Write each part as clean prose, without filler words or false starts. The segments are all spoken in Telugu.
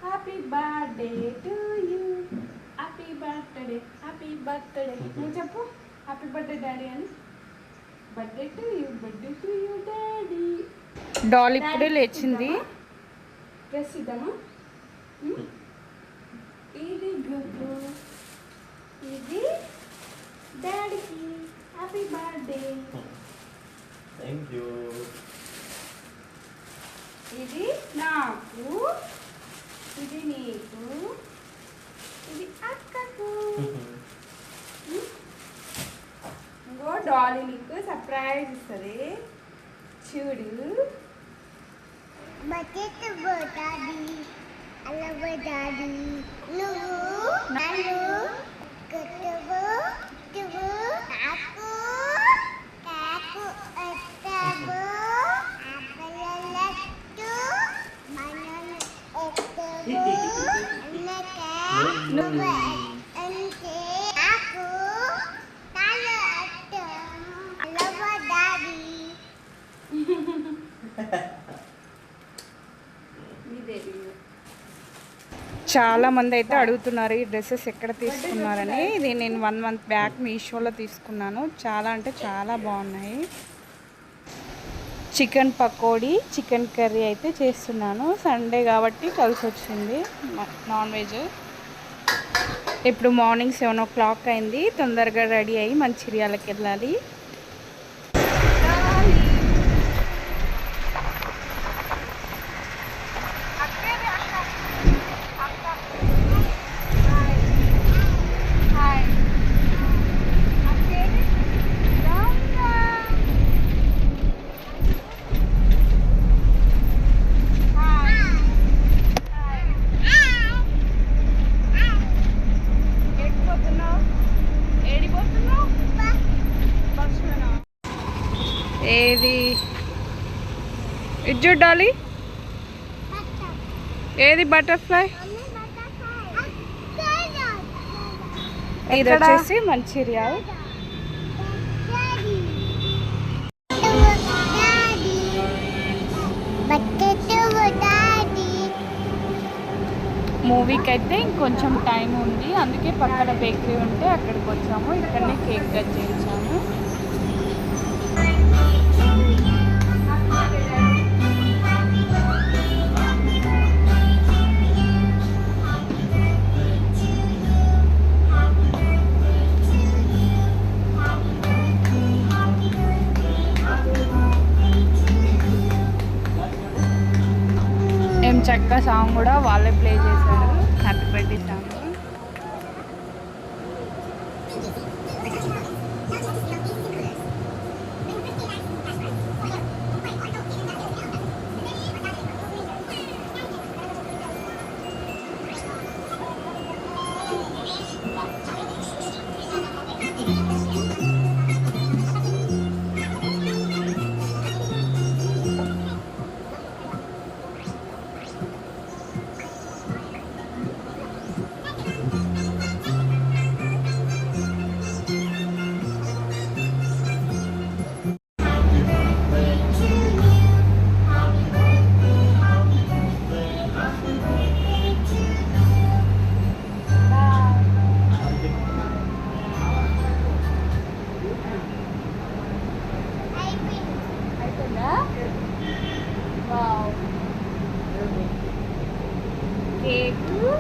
Happy birthday to you, happy birthday, happy birthday. నువ్వు చెప్పు హ్యాపీ బర్త్డే డాడీ అని. Birthday to you, birthday to you daddy. Doll ఇప్పుడే లేచింది. డ్రెస్ ఇద్దామా? ఇది గుడ్డు, ఇది డాడీకి. Happy birthday. Thank you. ఇది నాకు, ఇది నీకు, ఇది అక్కకు. ఇంకో డాలీ నీకు సర్ప్రైజ్ ఇస్తుంది చూడు. చాలా మంది అయితే అడుగుతున్నారు ఈ డ్రెస్సెస్ ఎక్కడ తీసుకున్నారని. ఇది నేను 1 మంత్ బ్యాక్ మీషోలో తీసుకున్నాను. చాలా అంటే చాలా బాగున్నాయి. చికెన్ పకోడీ, చికెన్ కర్రీ అయితే చేస్తున్నాను. సండే కాబట్టి కలిసి వచ్చింది నాన్ వెజ్. ఇప్పుడు మార్నింగ్ 7 o'clock అయింది. తొందరగా రెడీ అయ్యి మంచిర్యాలకి వెళ్ళాలి. ఏది ఇజ్జు డాలీ, ఏది బటర్ఫ్లై? ఇది వచ్చేసి మంచిర్యాల్. మూవీకి అయితే ఇంకొంచెం టైం ఉంది, అందుకే పక్కన బేకరీ ఉంటే అక్కడికి వచ్చాము. ఇక్కడనే కేక్ కట్ చేయించాము. చక్క సాంగ్ కూడా వాళ్ళే ప్లే చేశారు, happy birthday song. Cake,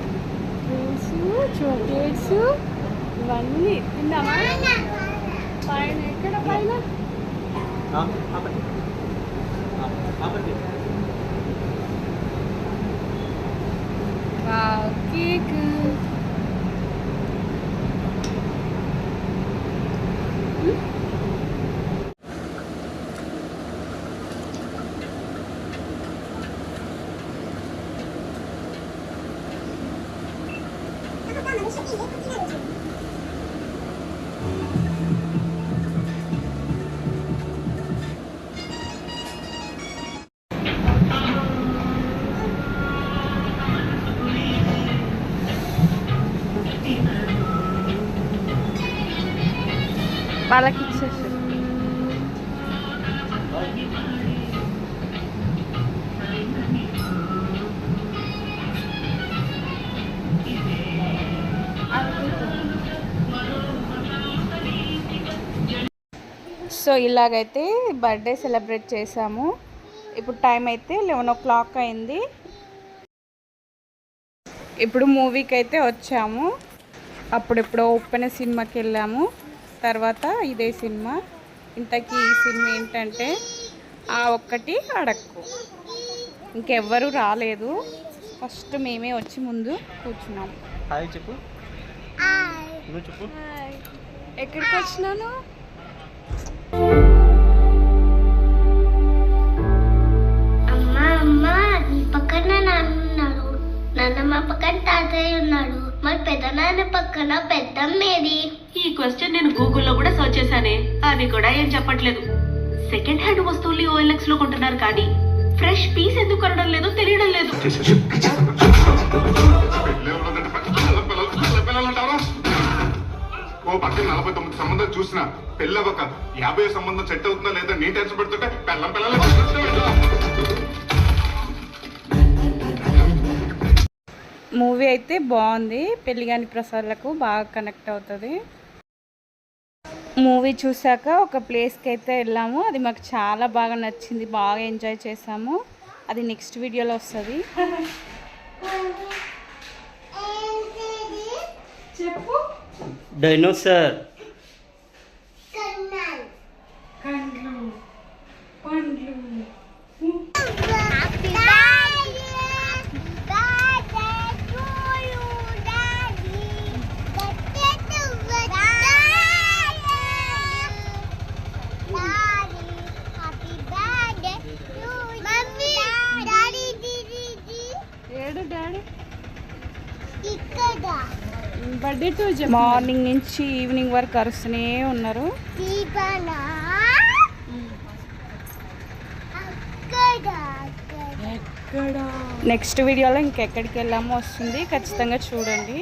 fruits, chocolates ఇవన్నీ తిందామా? పైన ఎక్కడ పైన కేక్. వాళ్ళకి ఇచ్చేసి సో ఇలాగైతే బర్త్డే సెలబ్రేట్ చేసాము. ఇప్పుడు టైం అయితే 11 అయింది. ఇప్పుడు మూవీకి అయితే వచ్చాము. అప్పుడెప్పుడో ఉప్పెన సినిమాకి వెళ్ళాము. తర్వాత ఇదే సినిమా. ఇంతకీ ఈ సినిమా ఏంటంటే ఆ ఒక్కటి అడక్కు. ఇంకెవ్వరూ రాలేదు. ఫస్ట్ మేమే వచ్చి ముందు కూర్చున్నాము. హాయ్ చెప్పు. నువ్వు చెప్పు. ఎక్కడికి వచ్చినాను? అమ్మా నీ పక్కన నాన్న ఉన్నాడు, నాన్నమ్మ పక్కన తాతయ్య ఉన్నాడు, మరి పెద్దనాన్న పక్కన పెద్దమ్మేది? ఈ క్వశ్చన్ నేను గూగుల్లో కూడా సర్చ్ చేశానే, అది కూడా ఏం చెప్పట్లేదు. సెకండ్ హ్యాండ్ వస్తువుల్ని OLX లో కొంటున్నారు కానీ ఫ్రెష్ పీస్ ఎందుకు కొనడం లేదో తెలియడం లేదు. ఓ పక్కన 49 సంబంధాలు చూసిన పెళ్ళవక 50 సంబంధం సెట్ అవుతుందా లేదా నీ టెన్షన్ పెడుతుంటే పిల్లలు మూవీ అయితే బాగుంది. పెళ్ళిగాని ప్రసాద్లకు బాగా కనెక్ట్ అవుతుంది. మూవీ చూసాక ఒక ప్లేస్కి అయితే వెళ్ళాము. అది మాకు చాలా బాగా నచ్చింది, బాగా ఎంజాయ్ చేసాము. అది నెక్స్ట్ వీడియోలో వస్తుంది. చెప్పు. డైనోసార్. పండ్లు పండ్లు. ఏడు డాడీ బర్త్డే టు మార్నింగ్ నుంచి ఈవినింగ్ వరకు అరుస్తూనే ఉన్నారు. నెక్స్ట్ వీడియోలో ఇంకెక్కడికి వెళ్ళామో వస్తుంది, ఖచ్చితంగా చూడండి.